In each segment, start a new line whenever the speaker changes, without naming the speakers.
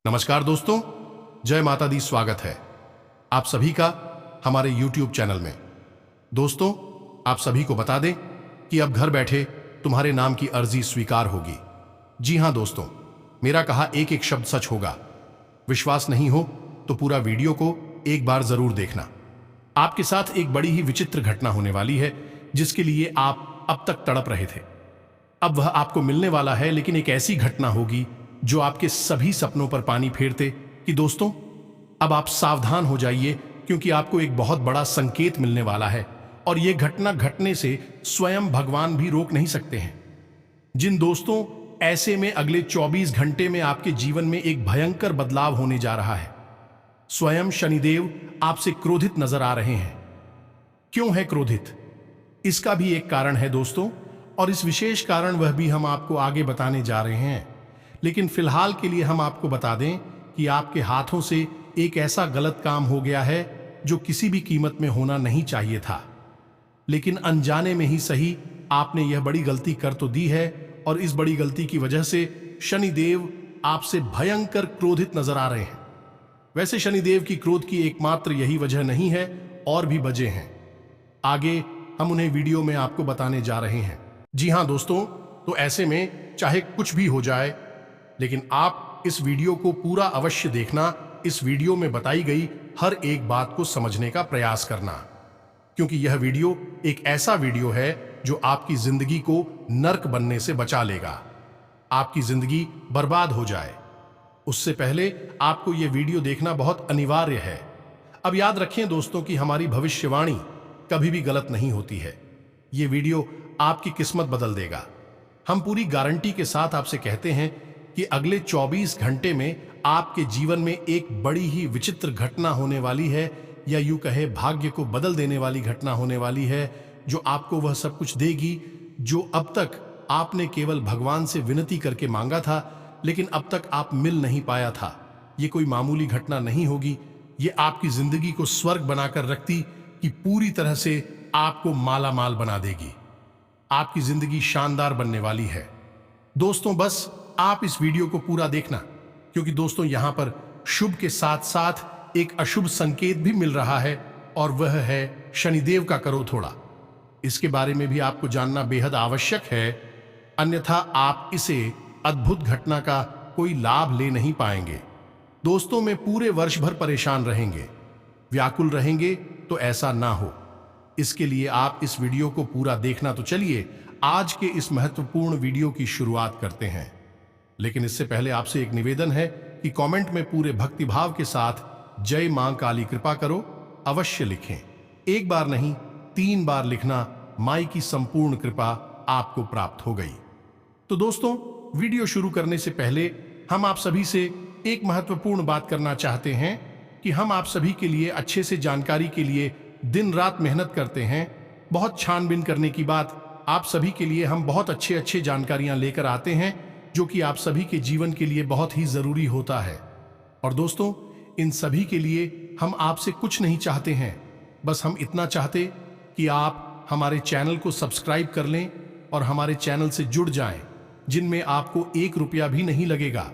नमस्कार दोस्तों, जय माता दी। स्वागत है आप सभी का हमारे YouTube चैनल में। दोस्तों, आप सभी को बता दें कि अब घर बैठे तुम्हारे नाम की अर्जी स्वीकार होगी। जी हां दोस्तों, मेरा कहा एक एक शब्द सच होगा। विश्वास नहीं हो तो पूरा वीडियो को एक बार जरूर देखना। आपके साथ एक बड़ी ही विचित्र घटना होने वाली है जिसके लिए आप अब तक तड़प रहे थे। अब वह आपको मिलने वाला है, लेकिन एक ऐसी घटना होगी जो आपके सभी सपनों पर पानी फेरते कि दोस्तों अब आप सावधान हो जाइए, क्योंकि आपको एक बहुत बड़ा संकेत मिलने वाला है और यह घटना घटने से स्वयं भगवान भी रोक नहीं सकते हैं। जिन दोस्तों, ऐसे में अगले 24 घंटे में आपके जीवन में एक भयंकर बदलाव होने जा रहा है। स्वयं शनिदेव आपसे क्रोधित नजर आ रहे हैं। क्यों है क्रोधित? इसका भी एक कारण है दोस्तों, और इस विशेष कारण वह भी हम आपको आगे बताने जा रहे हैं। लेकिन फिलहाल के लिए हम आपको बता दें कि आपके हाथों से एक ऐसा गलत काम हो गया है जो किसी भी कीमत में होना नहीं चाहिए था, लेकिन अनजाने में ही सही आपने यह बड़ी गलती कर तो दी है, और इस बड़ी गलती की वजह से शनिदेव आपसे भयंकर क्रोधित नजर आ रहे हैं। वैसे शनिदेव की क्रोध की एकमात्र यही वजह नहीं है, और भी वजह हैं। आगे हम उन्हें वीडियो में आपको बताने जा रहे हैं। जी हां दोस्तों, तो ऐसे में चाहे कुछ भी हो जाए, लेकिन आप इस वीडियो को पूरा अवश्य देखना। इस वीडियो में बताई गई हर एक बात को समझने का प्रयास करना, क्योंकि यह वीडियो एक ऐसा वीडियो है जो आपकी जिंदगी को नर्क बनने से बचा लेगा। आपकी जिंदगी बर्बाद हो जाए उससे पहले आपको यह वीडियो देखना बहुत अनिवार्य है। अब याद रखें दोस्तों कि हमारी भविष्यवाणी कभी भी गलत नहीं होती है। यह वीडियो आपकी किस्मत बदल देगा। हम पूरी गारंटी के साथ आपसे कहते हैं कि अगले 24 घंटे में आपके जीवन में एक बड़ी ही विचित्र घटना होने वाली है, या यूं कहे भाग्य को बदल देने वाली घटना होने वाली है, जो आपको वह सब कुछ देगी जो अब तक आपने केवल भगवान से विनती करके मांगा था, लेकिन अब तक आप मिल नहीं पाया था। ये कोई मामूली घटना नहीं होगी। ये आपकी जिंदगी को स्वर्ग बनाकर रखती कि पूरी तरह से आपको माला माल बना देगी। आपकी जिंदगी शानदार बनने वाली है। दोस्तों, बस आप इस वीडियो को पूरा देखना, क्योंकि दोस्तों यहां पर शुभ के साथ साथ एक अशुभ संकेत भी मिल रहा है, और वह है शनिदेव का करो थोड़ा। इसके बारे में भी आपको जानना बेहद आवश्यक है, अन्यथा आप इसे अद्भुत घटना का कोई लाभ ले नहीं पाएंगे। दोस्तों, में पूरे वर्ष भर परेशान रहेंगे, व्याकुल रहेंगे, तो ऐसा ना हो। इसके लिए आप इस वीडियो को पूरा देखना। तो चलिए आज के इस महत्वपूर्ण वीडियो की शुरुआत करते हैं। लेकिन इससे पहले आपसे एक निवेदन है कि कमेंट में पूरे भक्तिभाव के साथ जय मां काली कृपा करो अवश्य लिखें। एक बार नहीं, 3 बार लिखना। माई की संपूर्ण कृपा आपको प्राप्त हो गई। तो दोस्तों, वीडियो शुरू करने से पहले हम आप सभी से एक महत्वपूर्ण बात करना चाहते हैं कि हम आप सभी के लिए अच्छे से जानकारी के लिए दिन रात मेहनत करते हैं। बहुत छानबीन करने की बात, आप सभी के लिए हम बहुत अच्छे जानकारियां लेकर आते हैं, जो कि आप सभी के जीवन के लिए बहुत ही जरूरी होता है। और दोस्तों, इन सभी के लिए हम आपसे कुछ नहीं चाहते हैं, बस हम इतना चाहते कि आप हमारे चैनल को सब्सक्राइब कर लें और हमारे चैनल से जुड़ जाएं, जिनमें आपको 1 रुपया भी नहीं लगेगा।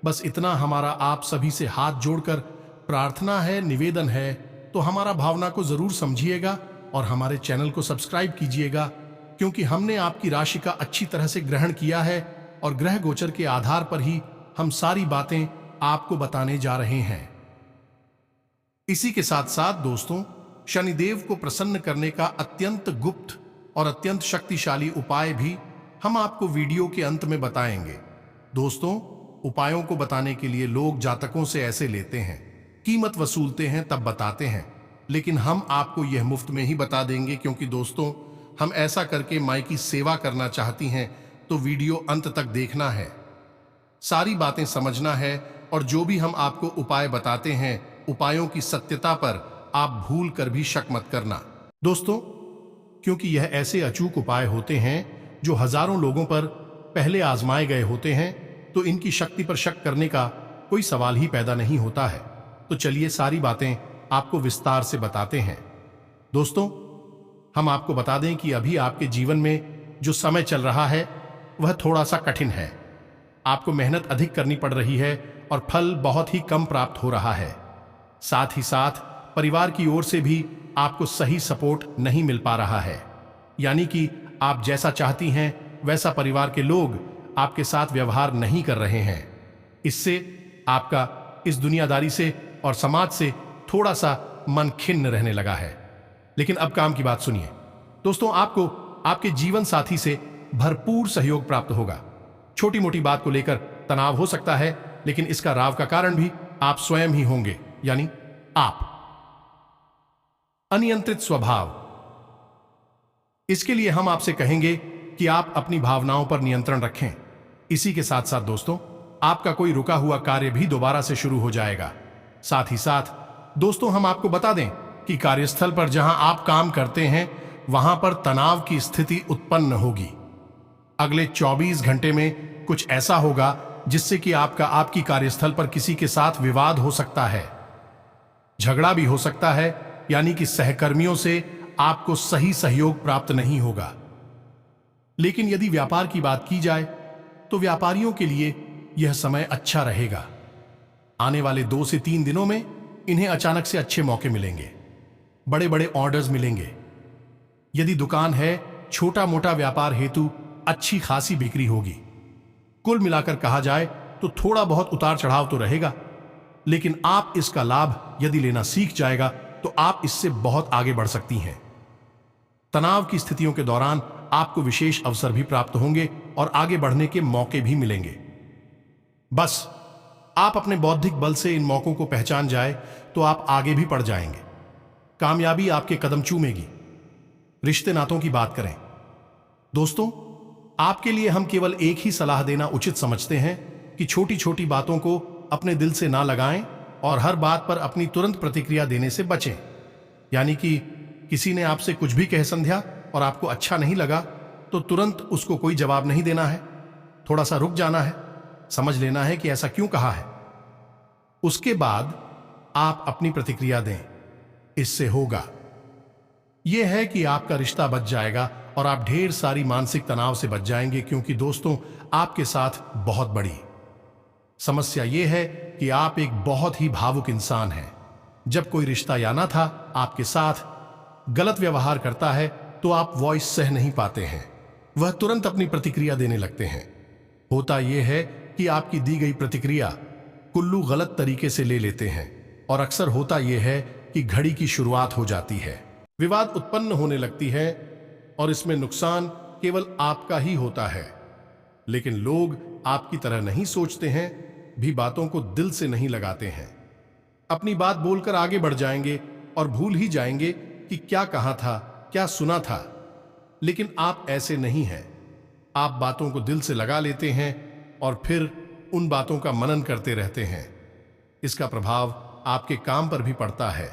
बस इतना हमारा आप सभी से हाथ जोड़कर प्रार्थना है, निवेदन है। तो हमारा भावना को जरूर समझिएगा और हमारे चैनल को सब्सक्राइब कीजिएगा, क्योंकि हमने आपकी राशि का अच्छी तरह से ग्रहण किया है, और ग्रह गोचर के आधार पर ही हम सारी बातें आपको बताने जा रहे हैं। इसी के साथ साथ दोस्तों, शनिदेव को प्रसन्न करने का अत्यंत गुप्त और अत्यंत शक्तिशाली उपाय भी हम आपको वीडियो के अंत में बताएंगे। दोस्तों, उपायों को बताने के लिए लोग जातकों से ऐसे लेते हैं, कीमत वसूलते हैं, तब बताते हैं, लेकिन हम आपको यह मुफ्त में ही बता देंगे, क्योंकि दोस्तों हम ऐसा करके माई की सेवा करना चाहती हैं। तो वीडियो अंत तक देखना है, सारी बातें समझना है, और जो भी हम आपको उपाय बताते हैं, उपायों की सत्यता पर आप भूल कर भी शक मत करना। दोस्तों, क्योंकि यह ऐसे अचूक उपाय होते हैं जो हजारों लोगों पर पहले आजमाए गए होते हैं, तो इनकी शक्ति पर शक करने का कोई सवाल ही पैदा नहीं होता है। तो चलिए सारी बातें आपको विस्तार से बताते हैं। दोस्तों, हम आपको बता दें कि अभी आपके जीवन में जो समय चल रहा है वह थोड़ा सा कठिन है। आपको मेहनत अधिक करनी पड़ रही है और फल बहुत ही कम प्राप्त हो रहा है। साथ ही साथ परिवार की ओर से भी आपको सही सपोर्ट नहीं मिल पा रहा है, यानी कि आप जैसा चाहती हैं वैसा परिवार के लोग आपके साथ व्यवहार नहीं कर रहे हैं। इससे आपका इस दुनियादारी से और समाज से थोड़ा सा मन खिन्न रहने लगा है। लेकिन अब काम की बात सुनिए दोस्तों, आपको आपके जीवन साथी से भरपूर सहयोग प्राप्त होगा। छोटी मोटी बात को लेकर तनाव हो सकता है, लेकिन इसका राव का कारण भी आप स्वयं ही होंगे, यानी आप। अनियंत्रित स्वभाव, इसके लिए हम आपसे कहेंगे कि आप अपनी भावनाओं पर नियंत्रण रखें। इसी के साथ साथ दोस्तों, आपका कोई रुका हुआ कार्य भी दोबारा से शुरू हो जाएगा। साथ ही साथ दोस्तों, हम आपको बता दें कि कार्यस्थल पर जहां आप काम करते हैं वहां पर तनाव की स्थिति उत्पन्न होगी। अगले 24 घंटे में कुछ ऐसा होगा जिससे कि आपकी कार्यस्थल पर किसी के साथ विवाद हो सकता है, झगड़ा भी हो सकता है, यानी कि सहकर्मियों से आपको सही सहयोग प्राप्त नहीं होगा। लेकिन यदि व्यापार की बात की जाए तो व्यापारियों के लिए यह समय अच्छा रहेगा। आने वाले 2 से 3 दिनों में इन्हें अचानक से अच्छे मौके मिलेंगे, बड़े बड़े ऑर्डर्स मिलेंगे। यदि दुकान है, छोटा मोटा व्यापार हेतु अच्छी खासी बिक्री होगी। कुल मिलाकर कहा जाए तो थोड़ा बहुत उतार चढ़ाव तो रहेगा, लेकिन आप इसका लाभ यदि लेना सीख जाएगा तो आप इससे बहुत आगे बढ़ सकती हैं। तनाव की स्थितियों के दौरान आपको विशेष अवसर भी प्राप्त होंगे और आगे बढ़ने के मौके भी मिलेंगे। बस आप अपने बौद्धिक बल से इन मौकों को पहचान जाए तो आप आगे भी बढ़ जाएंगे। कामयाबी आपके कदम चूमेगी। रिश्ते नातों की बात करें दोस्तों, आपके लिए हम केवल एक ही सलाह देना उचित समझते हैं कि छोटी छोटी बातों को अपने दिल से ना लगाएं और हर बात पर अपनी तुरंत प्रतिक्रिया देने से बचें। यानी कि किसी ने आपसे कुछ भी कह समझा और आपको अच्छा नहीं लगा तो तुरंत उसको कोई जवाब नहीं देना है। थोड़ा सा रुक जाना है, समझ लेना है कि ऐसा क्यों कहा है, उसके बाद आप अपनी प्रतिक्रिया दें। इससे होगा यह है कि आपका रिश्ता बच जाएगा और आप ढेर सारी मानसिक तनाव से बच जाएंगे, क्योंकि दोस्तों आपके साथ बहुत बड़ी समस्या यह है कि आप एक बहुत ही भावुक इंसान हैं। जब कोई रिश्ता या ना था आपके साथ गलत व्यवहार करता है तो आप वॉइस सह नहीं पाते हैं, वह तुरंत अपनी प्रतिक्रिया देने लगते हैं। होता यह है कि आपकी दी गई प्रतिक्रिया कुल्लू गलत तरीके से ले लेते हैं और अक्सर होता यह है कि घड़ी की शुरुआत हो जाती है, विवाद उत्पन्न होने लगती है और इसमें नुकसान केवल आपका ही होता है। लेकिन लोग आपकी तरह नहीं सोचते हैं, भी बातों को दिल से नहीं लगाते हैं। अपनी बात बोलकर आगे बढ़ जाएंगे और भूल ही जाएंगे कि क्या कहा था, क्या सुना था। लेकिन आप ऐसे नहीं हैं। आप बातों को दिल से लगा लेते हैं और फिर उन बातों का मनन करते रहते हैं। इसका प्रभाव आपके काम पर भी पड़ता है,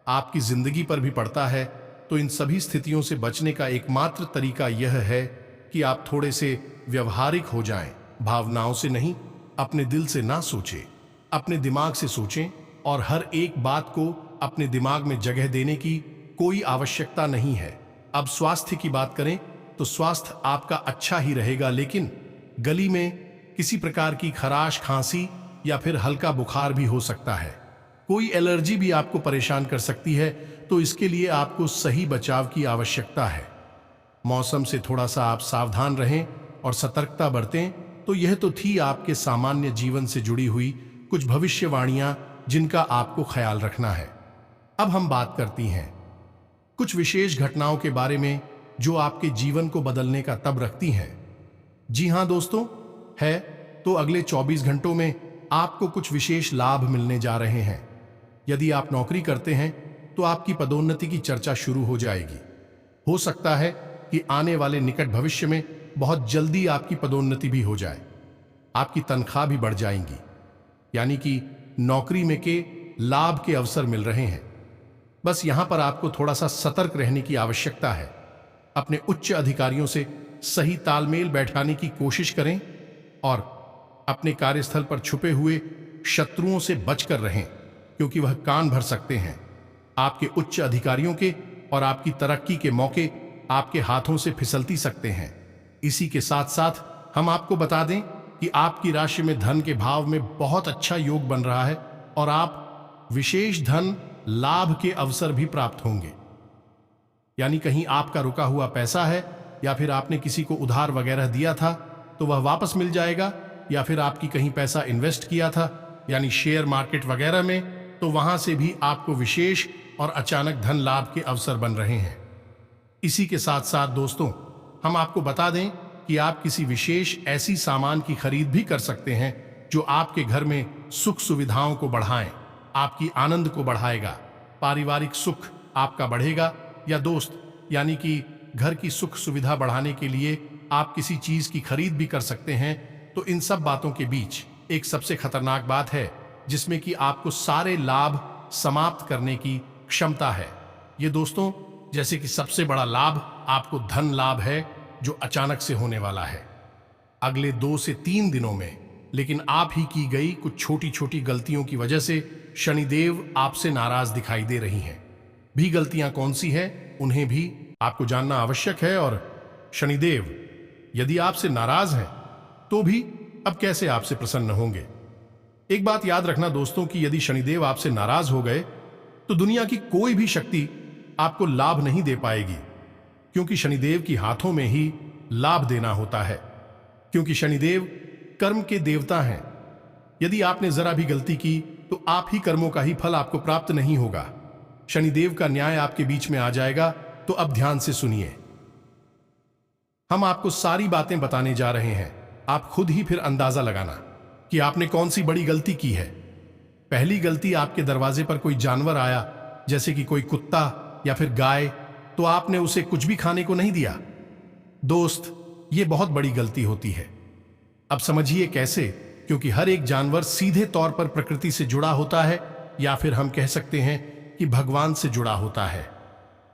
आपकी जिंदगी पर भी पड़ता है। तो इन सभी स्थितियों से बचने का एकमात्र तरीका यह है कि आप थोड़े से व्यवहारिक हो जाएं। भावनाओं से नहीं, अपने दिल से ना सोचें, अपने दिमाग से सोचें और हर एक बात को अपने दिमाग में जगह देने की कोई आवश्यकता नहीं है। अब स्वास्थ्य की बात करें तो स्वास्थ्य आपका अच्छा ही रहेगा, लेकिन गली में किसी प्रकार की खराश, खांसी या फिर हल्का बुखार भी हो सकता है। कोई एलर्जी भी आपको परेशान कर सकती है, तो इसके लिए आपको सही बचाव की आवश्यकता है। मौसम से थोड़ा सा आप सावधान रहें और सतर्कता बरतें। तो यह तो थी आपके सामान्य जीवन से जुड़ी हुई कुछ भविष्यवाणियां जिनका आपको ख्याल रखना है। अब हम बात करती हैं कुछ विशेष घटनाओं के बारे में जो आपके जीवन को बदलने का तब रखती हैं। जी हां दोस्तों, है तो अगले 24 घंटों में आपको कुछ विशेष लाभ मिलने जा रहे हैं। यदि आप नौकरी करते हैं तो आपकी पदोन्नति की चर्चा शुरू हो जाएगी। हो सकता है कि आने वाले निकट भविष्य में बहुत जल्दी आपकी पदोन्नति भी हो जाए। आपकी तनख्वाह भी बढ़ जाएंगी, यानी कि नौकरी में के लाभ के अवसर मिल रहे हैं। बस यहां पर आपको थोड़ा सा सतर्क रहने की आवश्यकता है। अपने उच्च अधिकारियों से सही तालमेल बैठाने की कोशिश करें और अपने कार्यस्थल पर छुपे हुए शत्रुओं से बचकर रहें, क्योंकि वह कान भर सकते हैं। आपके उच्च अधिकारियों के और आपकी तरक्की के मौके आपके हाथों से फिसलती सकते हैं। इसी के साथ साथ हम आपको बता दें कि आपकी राशि में धन के भाव में बहुत अच्छा योग बन रहा है और आप विशेष धन लाभ के अवसर भी प्राप्त होंगे। यानी कहीं आपका रुका हुआ पैसा है या फिर आपने किसी को उधार वगैरह दिया था तो वह वापस मिल जाएगा, या फिर आपकी कहीं पैसा इन्वेस्ट किया था यानी शेयर मार्केट वगैरह में, तो वहां से भी आपको विशेष और अचानक धन लाभ के अवसर बन रहे हैं। इसी के साथ साथ दोस्तों, हम आपको बता दें कि आप किसी विशेष ऐसी सामान की खरीद भी कर सकते हैं जो आपके घर में सुख सुविधाओं को बढ़ाएं, आपकी आनंद को बढ़ाएगा, पारिवारिक सुख आपका बढ़ेगा। या दोस्त, यानी कि घर की सुख सुविधा बढ़ाने के लिए आप किसी चीज की खरीद भी कर सकते हैं। तो इन सब बातों के बीच एक सबसे खतरनाक बात है जिसमें कि आपको सारे लाभ समाप्त करने की क्षमता है। ये दोस्तों, जैसे कि सबसे बड़ा लाभ आपको धन लाभ है जो अचानक से होने वाला है अगले 2 से 3 दिनों में। लेकिन आप ही की गई कुछ छोटी छोटी गलतियों की वजह से शनिदेव आपसे नाराज दिखाई दे रही हैं। भी गलतियां कौन सी है उन्हें भी आपको जानना आवश्यक है। और शनिदेव यदि आपसे नाराज हैं तो भी अब कैसे आपसे प्रसन्न होंगे। एक बात याद रखना दोस्तों कि यदि शनिदेव आपसे नाराज हो गए तो दुनिया की कोई भी शक्ति आपको लाभ नहीं दे पाएगी, क्योंकि शनिदेव की हाथों में ही लाभ देना होता है, क्योंकि शनिदेव कर्म के देवता हैं। यदि आपने जरा भी गलती की तो आप ही कर्मों का ही फल आपको प्राप्त नहीं होगा। शनिदेव का न्याय आपके बीच में आ जाएगा। तो अब ध्यान से सुनिए, हम आपको सारी बातें बताने जा रहे हैं। आप खुद ही फिर अंदाजा लगाना कि आपने कौन सी बड़ी गलती की है। पहली गलती, आपके दरवाजे पर कोई जानवर आया, जैसे कि कोई कुत्ता या फिर गाय, तो आपने उसे कुछ भी खाने को नहीं दिया। दोस्त, यह बहुत बड़ी गलती होती है। अब समझिए कैसे, क्योंकि हर एक जानवर सीधे तौर पर प्रकृति से जुड़ा होता है, या फिर हम कह सकते हैं कि भगवान से जुड़ा होता है।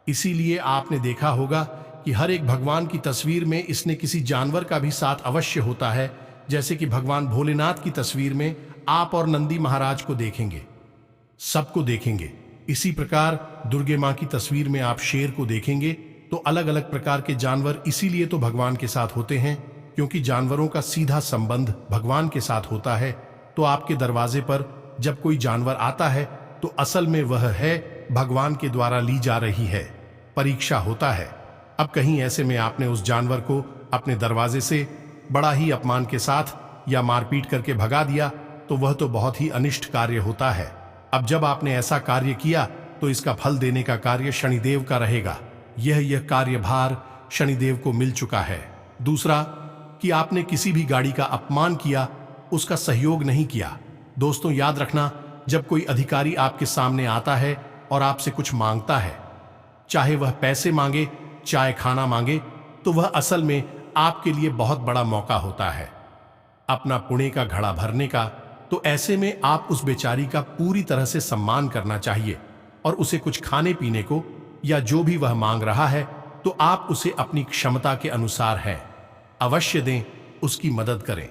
इसीलिए आपने देखा होगा कि हर एक भगवान की तस्वीर में इसने किसी जानवर का भी साथ अवश्य होता है। जैसे कि भगवान भोलेनाथ की तस्वीर में आप और नंदी महाराज को देखेंगे, सबको देखेंगे। इसी प्रकार दुर्गे मां की तस्वीर में आप शेर को देखेंगे। तो अलग अलग प्रकार के जानवर इसीलिए तो भगवान के साथ होते हैं, क्योंकि जानवरों का सीधा संबंध भगवान के साथ होता है। तो आपके दरवाजे पर जब कोई जानवर आता है तो असल में वह है भगवान के द्वारा ली जा रही है परीक्षा होता है। अब कहीं ऐसे में आपने उस जानवर को अपने दरवाजे से बड़ा ही अपमान के साथ या मारपीट करके भगा दिया, तो वह तो बहुत ही अनिष्ट कार्य होता है। अब जब आपने ऐसा कार्य किया तो इसका फल देने का कार्य शनिदेव का रहेगा। यह कार्यभार शनिदेव को मिल चुका है। दूसरा कि आपने किसी भी गाड़ी का अपमान किया, उसका सहयोग नहीं किया। दोस्तों याद रखना, जब कोई अधिकारी आपके सामने आता है और आपसे कुछ मांगता है, चाहे वह पैसे मांगे चाहे खाना मांगे, तो वह असल में आपके लिए बहुत बड़ा मौका होता है अपना पुण्य का घड़ा भरने का। तो ऐसे में आप उस बेचारी का पूरी तरह से सम्मान करना चाहिए और उसे कुछ खाने पीने को या जो भी वह मांग रहा है तो आप उसे अपनी क्षमता के अनुसार है अवश्य दें, उसकी मदद करें।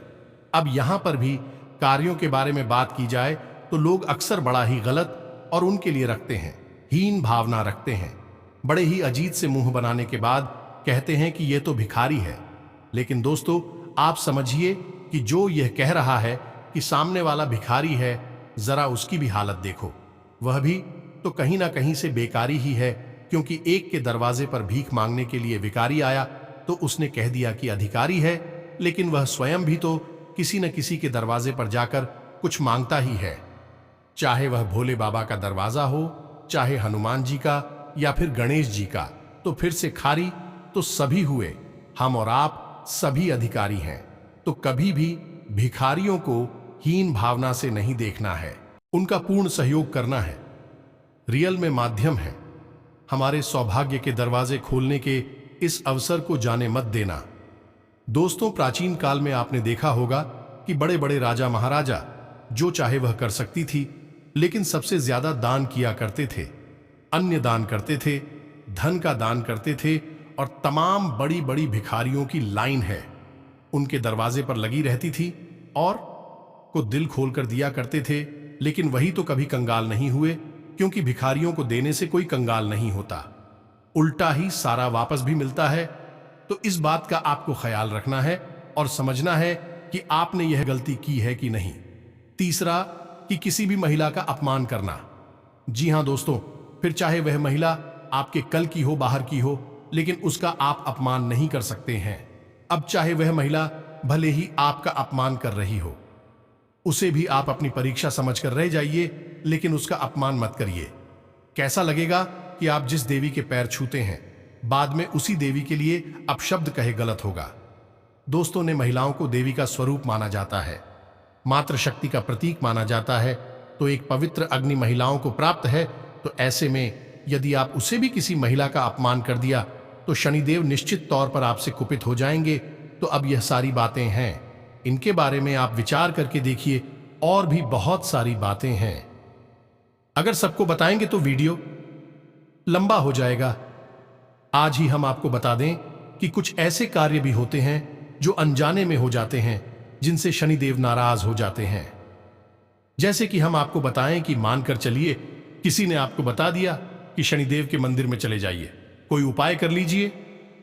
अब यहां पर भी कार्यों के बारे में बात की जाए तो लोग अक्सर बड़ा ही गलत और उनके लिए रखते हैं, हीन भावना रखते हैं। बड़े ही अजीत से मुंह बनाने के बाद कहते हैं कि यह तो भिखारी है। लेकिन दोस्तों आप समझिए कि जो यह कह रहा है कि सामने वाला भिखारी है, जरा उसकी भी हालत देखो। वह भी तो कहीं ना कहीं से बेकारी ही है, क्योंकि एक के दरवाजे पर भीख मांगने के लिए भिखारी आया तो उसने कह दिया कि अधिकारी है, लेकिन वह स्वयं भी तो किसी न किसी के दरवाजे पर जाकर कुछ मांगता ही है। चाहे वह भोले बाबा का दरवाजा हो, चाहे हनुमान जी का या फिर गणेश जी का। तो फिर से खारी तो सभी हुए, हम और आप सभी अधिकारी हैं। तो कभी भी भिखारियों को हीन भावना से नहीं देखना है, उनका पूर्ण सहयोग करना है। रियल में माध्यम है, हमारे सौभाग्य के दरवाजे खोलने के इस अवसर को जाने मत देना। दोस्तों प्राचीन काल में आपने देखा होगा कि बड़े बड़े राजा महाराजा जो चाहे वह कर सकती थी, लेकिन सबसे ज्यादा दान किया करते थे, अन्य दान करते थे, धन का दान करते थे। और तमाम बड़ी बड़ी भिखारियों की लाइन है उनके दरवाजे पर लगी रहती थी और को दिल खोलकर दिया करते थे। लेकिन वही तो कभी कंगाल नहीं हुए, क्योंकि भिखारियों को देने से कोई कंगाल नहीं होता, उल्टा ही सारा वापस भी मिलता है। तो इस बात का आपको ख्याल रखना है और समझना है कि आपने यह गलती की है कि नहीं। तीसरा, कि किसी भी महिला का अपमान करना। जी हां दोस्तों, फिर चाहे वह महिला आपके कल की हो, बाहर की हो, लेकिन उसका आप अपमान नहीं कर सकते हैं। अब चाहे वह महिला भले ही आपका अपमान कर रही हो, उसे भी आप अपनी परीक्षा समझकर रह जाइए, लेकिन उसका अपमान मत करिए। कैसा लगेगा कि आप जिस देवी के पैर छूते हैं, बाद में उसी देवी के लिए अपशब्द कहे, गलत होगा। दोस्तों ने महिलाओं को देवी का स्वरूप माना जाता है, मातृ शक्ति का प्रतीक माना जाता है, तो एक पवित्र अग्नि महिलाओं को प्राप्त है। तो ऐसे में यदि आप उसे भी किसी महिला का अपमान कर दिया तो शनिदेव निश्चित तौर पर आपसे कुपित हो जाएंगे। तो अब यह सारी बातें हैं, इनके बारे में आप विचार करके देखिए, और भी बहुत सारी बातें हैं। अगर सबको बताएंगे तो वीडियो लंबा हो जाएगा। आज ही हम आपको बता दें कि कुछ ऐसे कार्य भी होते हैं जो अनजाने में हो जाते हैं, जिनसे शनिदेव नाराज हो जाते हैं। जैसे कि हम आपको बताएं कि मानकर चलिए किसी ने आपको बता दिया कि शनिदेव के मंदिर में चले जाइए, कोई उपाय कर लीजिए,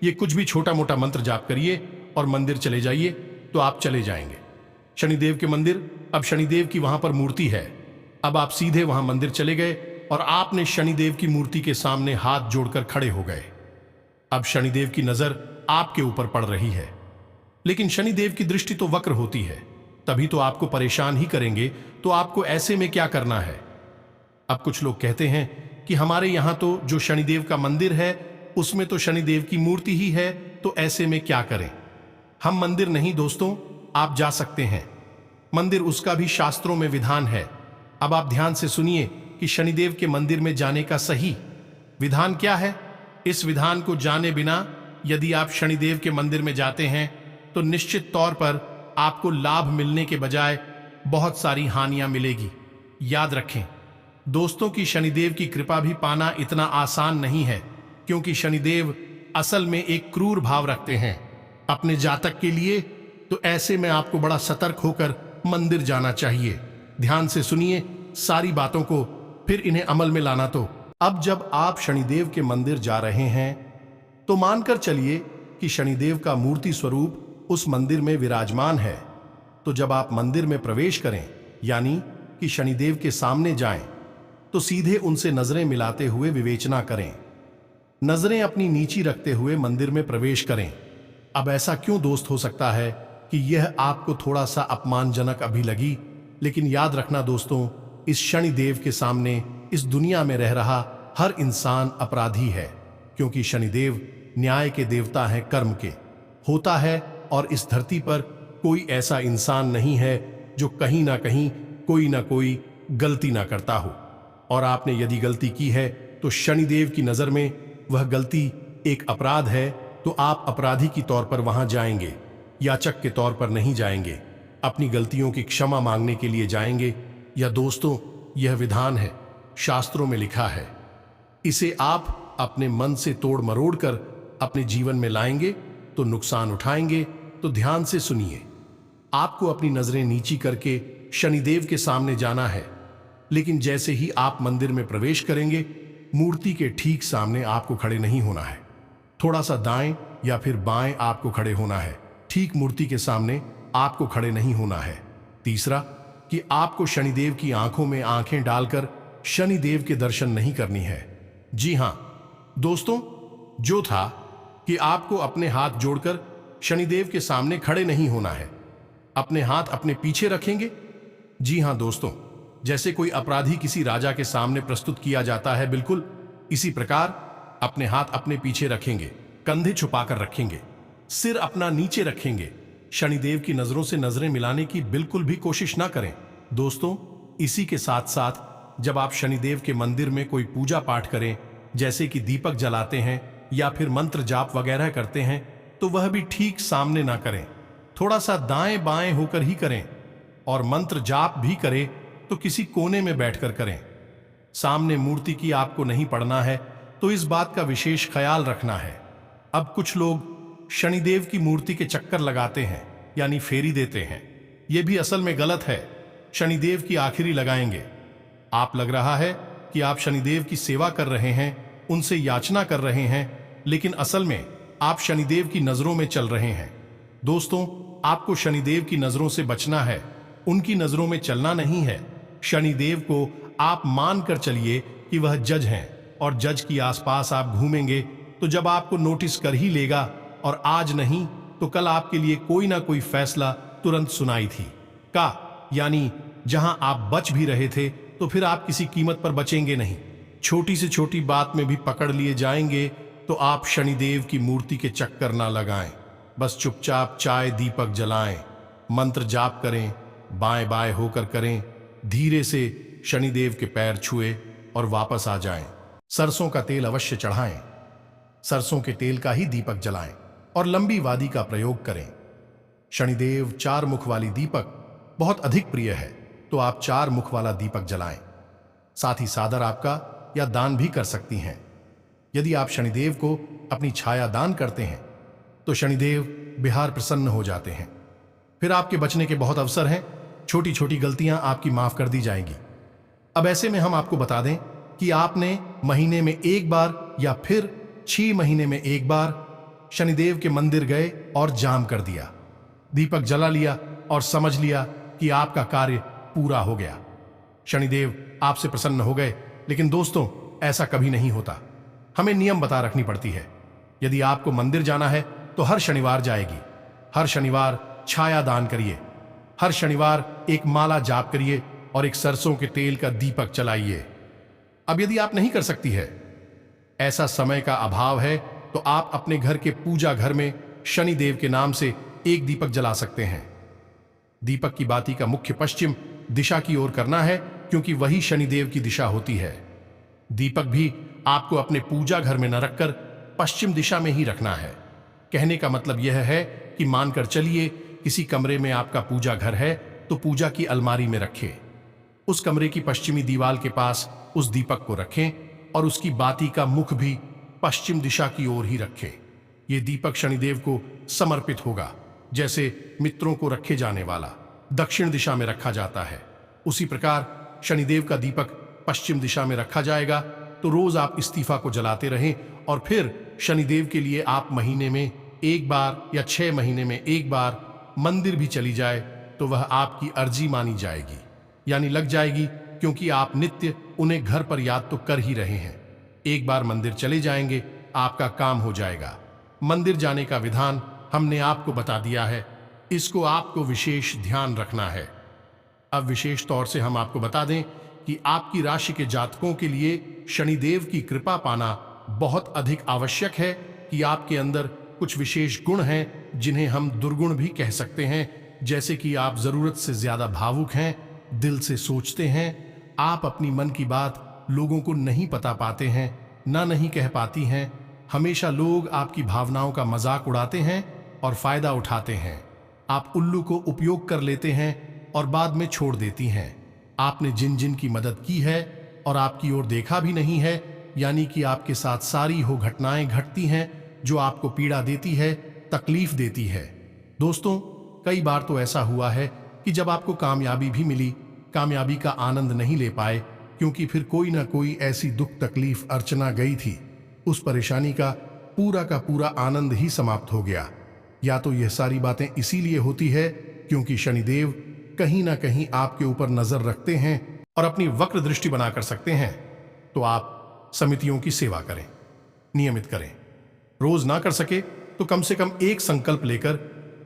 ये कुछ भी छोटा मोटा मंत्र जाप करिए और मंदिर चले जाइए, तो आप चले जाएंगे शनिदेव के मंदिर। अब शनिदेव की वहां पर मूर्ति है। अब आप सीधे वहां मंदिर चले गए और आपने शनिदेव की मूर्ति के सामने हाथ जोड़कर खड़े हो गए। अब शनिदेव की नजर आपके ऊपर पड़ रही है, लेकिन शनिदेव की दृष्टि तो वक्र होती है, तभी तो आपको परेशान ही करेंगे। तो आपको ऐसे में क्या करना है? अब कुछ लोग कहते हैं कि हमारे यहां तो जो शनिदेव का मंदिर है उसमें तो शनिदेव की मूर्ति ही है, तो ऐसे में क्या करें? हम मंदिर नहीं दोस्तों, आप जा सकते हैं मंदिर, उसका भी शास्त्रों में विधान है। अब आप ध्यान से सुनिए कि शनिदेव के मंदिर में जाने का सही विधान क्या है। इस विधान को जाने बिना यदि आप शनिदेव के मंदिर में जाते हैं तो निश्चित तौर पर आपको लाभ मिलने के बजाय बहुत सारी हानियां मिलेगी। याद रखें दोस्तों कि शनिदेव की कृपा भी पाना इतना आसान नहीं है, क्योंकि शनिदेव असल में एक क्रूर भाव रखते हैं अपने जातक के लिए। तो ऐसे में आपको बड़ा सतर्क होकर मंदिर जाना चाहिए। ध्यान से सुनिए सारी बातों को, फिर इन्हें अमल में लाना। तो अब जब आप शनिदेव के मंदिर जा रहे हैं तो मानकर चलिए कि शनिदेव का मूर्ति स्वरूप उस मंदिर में विराजमान है। तो जब आप मंदिर में प्रवेश करें, यानी कि शनिदेव के सामने जाएं, तो सीधे उनसे नजरें मिलाते हुए विवेचना करें। नजरें अपनी नीची रखते हुए मंदिर में प्रवेश करें। अब ऐसा क्यों दोस्त हो सकता है कि यह आपको थोड़ा सा अपमानजनक अभी लगी, लेकिन याद रखना दोस्तों, इस शनिदेव के सामने इस दुनिया में रह रहा हर इंसान अपराधी है, क्योंकि शनिदेव न्याय के देवता हैं, कर्म के होता है। और इस धरती पर कोई ऐसा इंसान नहीं है जो कहीं ना कहीं कोई ना कोई गलती ना करता हो। और आपने यदि गलती की है तो शनिदेव की नजर में वह गलती एक अपराध है, तो आप अपराधी की तौर पर वहां जाएंगे, याचक के तौर पर नहीं जाएंगे। अपनी गलतियों की क्षमा मांगने के लिए जाएंगे। या दोस्तों, यह विधान है, शास्त्रों में लिखा है, इसे आप अपने मन से तोड़ मरोड़ कर अपने जीवन में लाएंगे तो नुकसान उठाएंगे। तो ध्यान से सुनिए, आपको अपनी नजरें नीची करके शनिदेव के सामने जाना है, लेकिन जैसे ही आप मंदिर में प्रवेश करेंगे, मूर्ति के ठीक सामने आपको खड़े नहीं होना है, थोड़ा सा दाएं या फिर बाएं आपको खड़े होना है। ठीक मूर्ति के सामने आपको खड़े नहीं होना है। तीसरा, कि आपको शनिदेव की आंखों में आंखें डालकर शनिदेव के दर्शन नहीं करनी है। जी हां दोस्तों, जो था कि आपको अपने हाथ जोड़कर शनिदेव के सामने खड़े नहीं होना है, अपने हाथ अपने पीछे रखेंगे। जी हां दोस्तों, जैसे कोई अपराधी किसी राजा के सामने प्रस्तुत किया जाता है, बिल्कुल इसी प्रकार अपने हाथ अपने पीछे रखेंगे, कंधे छुपाकर रखेंगे, सिर अपना नीचे रखेंगे। शनिदेव की नजरों से नजरें मिलाने की बिल्कुल भी कोशिश ना करें। दोस्तों, इसी के साथ साथ जब आप शनिदेव के मंदिर में कोई पूजा पाठ करें, जैसे कि दीपक जलाते हैं या फिर मंत्र जाप वगैरह करते हैं, तो वह भी ठीक सामने ना करें, थोड़ा सा दाएं बाएं होकर ही करें। और मंत्र जाप भी करें तो किसी कोने में बैठकर करें। सामने मूर्ति की आपको नहीं पड़ना है, तो इस बात का विशेष ख्याल रखना है। अब कुछ लोग शनिदेव की मूर्ति के चक्कर लगाते हैं, यानी फेरी देते हैं। यह भी असल में गलत है। शनिदेव की आखिरी लगाएंगे। आप लग रहा है कि आप शनिदेव की सेवा कर रहे हैं, उनसे याचना कर रहे हैं, लेकिन असल में आप शनिदेव की नजरों में चल रहे हैं। दोस्तों, आपको शनिदेव की नजरों से बचना है, उनकी नजरों में चलना नहीं है। शनिदेव को आप मानकर चलिए कि वह जज हैं, और जज के आसपास आप घूमेंगे तो जब आपको नोटिस कर ही लेगा, और आज नहीं तो कल आपके लिए कोई ना कोई फैसला तुरंत सुनाई थी का, यानी जहां आप बच भी रहे थे तो फिर आप किसी कीमत पर बचेंगे नहीं। छोटी से छोटी बात में भी पकड़ लिए जाएंगे तो आप शनिदेव की मूर्ति के चक्कर ना लगाएं। बस चुपचाप चाय दीपक जलाएं, मंत्र जाप करें, बाएं बाएं होकर करें, धीरे से शनिदेव के पैर छुए और वापस आ जाएं। सरसों का तेल अवश्य चढ़ाएं, सरसों के तेल का ही दीपक जलाएं और लंबी वादी का प्रयोग करें। शनिदेव 4 मुख वाली दीपक बहुत अधिक प्रिय है, तो आप 4 मुख वाला दीपक जलाएं। साथ ही सादर आपका या दान भी कर सकती हैं। यदि आप शनिदेव को अपनी छाया दान करते हैं तो शनिदेव बिहार प्रसन्न हो जाते हैं। फिर आपके बचने के बहुत अवसर हैं, छोटी छोटी गलतियां आपकी माफ कर दी जाएंगी। अब ऐसे में हम आपको बता दें कि आपने महीने में 1 बार या फिर 6 महीने में 1 बार शनिदेव के मंदिर गए और जाम कर दिया, दीपक जला लिया और समझ लिया कि आपका कार्य पूरा हो गया, शनिदेव आपसे प्रसन्न हो गए। लेकिन दोस्तों, ऐसा कभी नहीं होता। हमें नियम बता रखनी पड़ती है। यदि आपको मंदिर जाना है तो हर शनिवार जाएगी, हर शनिवार छाया दान करिए, हर शनिवार एक माला जाप करिए और एक सरसों के तेल का दीपक जलाइए। अब यदि आप नहीं कर सकती है, ऐसा समय का अभाव है, तो आप अपने घर के पूजा घर में शनिदेव के नाम से एक दीपक जला सकते हैं। दीपक की बाती का मुख्य पश्चिम दिशा की ओर करना है, क्योंकि वही शनिदेव की दिशा होती है। दीपक भी आपको अपने पूजा घर में न रखकर पश्चिम दिशा में ही रखना है। कहने का मतलब यह है कि मानकर चलिए किसी कमरे में आपका पूजा घर है, तो पूजा की अलमारी में रखें, उस कमरे की पश्चिमी दीवार के पास उस दीपक को रखें और उसकी बाती का मुख भी पश्चिम दिशा की ओर ही रखें। यह दीपक शनिदेव को समर्पित होगा, जैसे मित्रों को रखे जाने वाला दक्षिण दिशा में रखा जाता है, उसी प्रकार शनिदेव का दीपक पश्चिम दिशा में रखा जाएगा। तो रोज आप इस्तीफा को जलाते रहें और फिर शनिदेव के लिए आप महीने में 1 बार या 6 महीने में 1 बार मंदिर भी चली जाए तो वह आपकी अर्जी मानी जाएगी, यानी लग जाएगी, क्योंकि आप नित्य उन्हें घर पर याद तो कर ही रहे हैं। 1 बार मंदिर चले जाएंगे, आपका काम हो जाएगा। मंदिर जाने का विधान हमने आपको बता दिया है, इसको आपको विशेष ध्यान रखना है। अब विशेष तौर से हम आपको बता दें कि आपकी राशि के जातकों के लिए शनिदेव की कृपा पाना बहुत अधिक आवश्यक है कि आपके अंदर कुछ विशेष गुण हैं जिन्हें हम दुर्गुण भी कह सकते हैं। जैसे कि आप जरूरत से ज्यादा भावुक हैं, दिल से सोचते हैं, आप अपनी मन की बात लोगों को नहीं बता पाते हैं, ना नहीं कह पाती हैं, हमेशा लोग आपकी भावनाओं का मजाक उड़ाते हैं और फायदा उठाते हैं। आप उल्लू को उपयोग कर लेते हैं और बाद में छोड़ देती हैं। आपने जिन जिन की मदद की है और आपकी ओर देखा भी नहीं है, यानी कि आपके साथ सारी हो घटनाएं घटती हैं जो आपको पीड़ा देती है, तकलीफ देती है। दोस्तों, कई बार तो ऐसा हुआ है कि जब आपको कामयाबी भी मिली, कामयाबी का आनंद नहीं ले पाए, क्योंकि फिर कोई ना कोई ऐसी दुख तकलीफ अर्चना गई थी, उस परेशानी का पूरा आनंद ही समाप्त हो गया। या तो यह सारी बातें इसीलिए होती है क्योंकि शनिदेव कहीं ना कहीं आपके ऊपर नजर रखते हैं और अपनी वक्र दृष्टि बनाकर सकते हैं। तो आप समितियों की सेवा करें, नियमित करें। रोज ना कर सके तो कम से कम एक संकल्प लेकर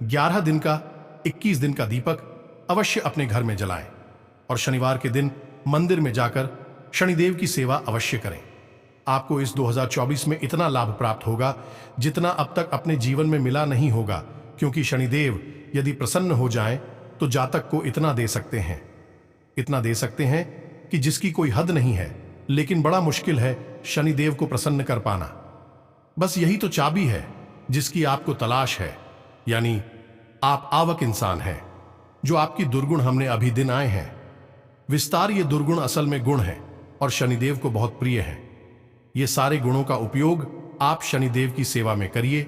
11 दिन का 21 दिन का दीपक अवश्य अपने घर में जलाएं और शनिवार के दिन मंदिर में जाकर शनिदेव की सेवा अवश्य करें। आपको इस 2024 में इतना लाभ प्राप्त होगा जितना अब तक अपने जीवन में मिला नहीं होगा, क्योंकि शनिदेव यदि प्रसन्न हो जाएं तो जातक को इतना दे सकते हैं कि जिसकी कोई हद नहीं है। लेकिन बड़ा मुश्किल है शनिदेव को प्रसन्न कर पाना। बस यही तो चाबी है जिसकी आपको तलाश है, यानी आप आवक इंसान हैं। जो आपकी दुर्गुण हमने अभी दिन आए हैं, विस्तार ये दुर्गुण असल में गुण है और शनिदेव को बहुत प्रिय है। ये सारे गुणों का उपयोग आप शनिदेव की सेवा में करिए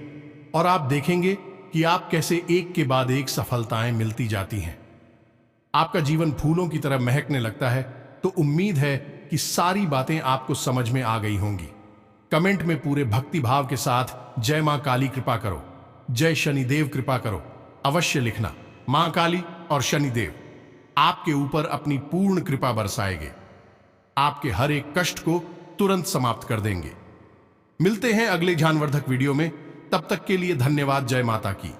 और आप देखेंगे कि आप कैसे एक के बाद एक सफलताएं मिलती जाती हैं। आपका जीवन फूलों की तरह महकने लगता है। तो उम्मीद है कि सारी बातें आपको समझ में आ गई होंगी। कमेंट में पूरे भक्ति भाव के साथ जय मां काली कृपा करो, जय शनिदेव कृपा करो अवश्य लिखना। मां काली और शनिदेव आपके ऊपर अपनी पूर्ण कृपा बरसाएंगे, आपके हर एक कष्ट को तुरंत समाप्त कर देंगे। मिलते हैं अगले ज्ञानवर्धक वीडियो में, तब तक के लिए धन्यवाद। जय माता की।